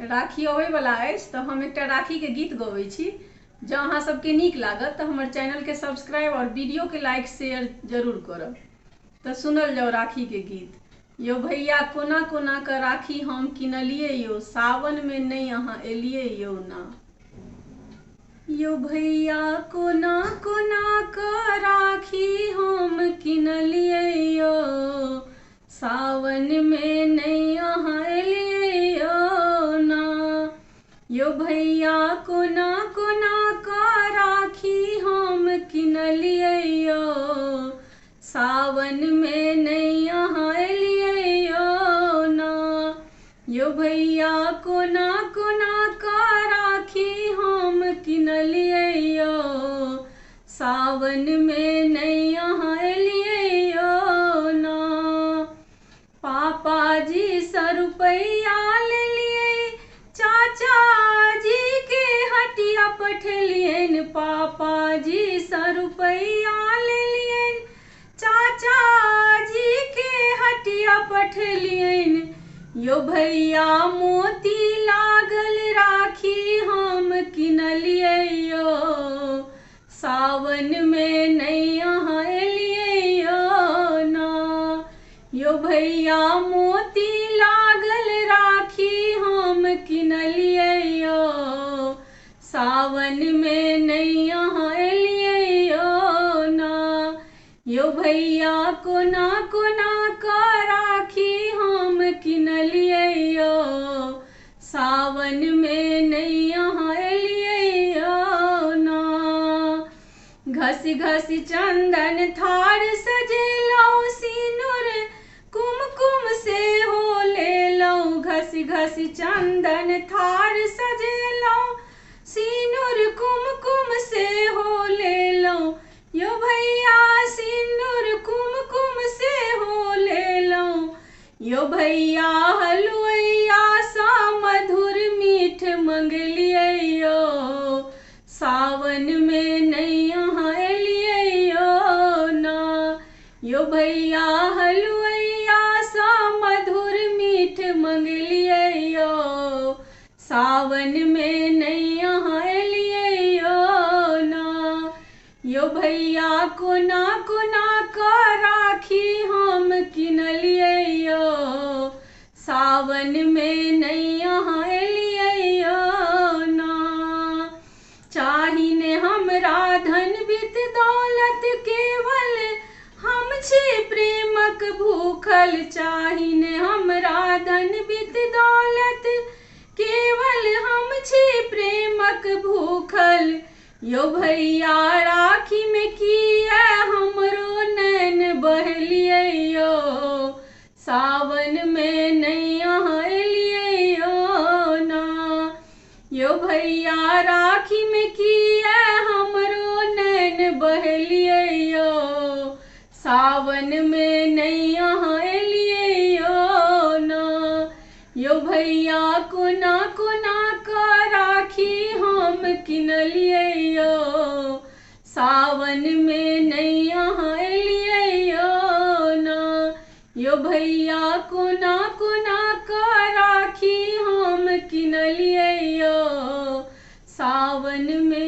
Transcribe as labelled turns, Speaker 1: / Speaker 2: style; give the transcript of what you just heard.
Speaker 1: राखी अबै वाला अछि तो हम एक राखी के गीत गबै छी। जँ अहाँ सबके नीक लागत तो हमर चैनल के सब्सक्राइब और वीडियो के लाइक शेयर जरूर करब। तो सुनल जाओ राखी के गीत। यो भैया कोना कोना के राखी हम किनलिए यो, सावन में नहीं अहाँ एलिए यो ना। यो भैया कोना कोना के राखी हम किनलिए यो, सावन में नहीं अहाँ एलिए यो ना। यो भैया कोना कोना के राखी हम किनलिए यो, सावन में नहीं अहाँ एलिए यो ना। यो भैया कोना कोना के राखी हम किनलिए यो, सावन में नहीं अहाँ एलिए यो ना। पापा जी 100 रुपया ले लिए, चाचा जी के हटिया पठलियन। पापा जी 100 रुपया ले लिए, चाचा जी के हटिया पठलियन। यो भैया मोती लागल राखी हम किनलिए यो, सावन में नहीं अहाँ एलिए यो ना। यो भैया मोती लागल राखी हम किनलिए यो, सावन में नहीं अहाँ एलिए यो ना। यो भैया कोना कोना के राखी हम किनलिए यो, सावन में नहीं अहाँ एलिए यो ना। घसी घसी चंदन थार सजेलौ, सिनुर कुमकुम से हो लेलौ। घसी घसी चंदन थार सजेलौ, सिनुर कुमकुम से हो लेलौ। यो भैया सिनुर कुमकुम से हो लेलौ। यो भैया हलुइया सा मधुर मीठ मंगलिए यो, सावन में नहीं अहाँ एलिए यो ना। यो भैया हलुइया सा मधुर मीठ मंगलिए यो, सावन में नहीं अहाँ एलिए यो ना। यो भैया कोना कोना के राखी हम किनलिए यो, सावन में नहीं अहाँ एलिए यो ना। चाहिने हमरा धन बीत दौलत, केवल हम छी प्रेमक भूखल। चाहिने हमरा धन बीत दौलत, केवल हम छी प्रेमक भूखल। यो भैया राखी में किया हमरो नैन बहलिए यो, सावन में नहीं अहाँ एलिए यो ना। यो भैया राखी में किया हमरो नैन बहलिए यो, सावन में नहीं अहाँ एलिए यो ना। यो भैया कोना कोना के राखी हम किनलिए यो, सावन में नहीं अहाँ एलिए यो ना। यो भैया कोना कोना के राखी हम किनलिए यो, सावन में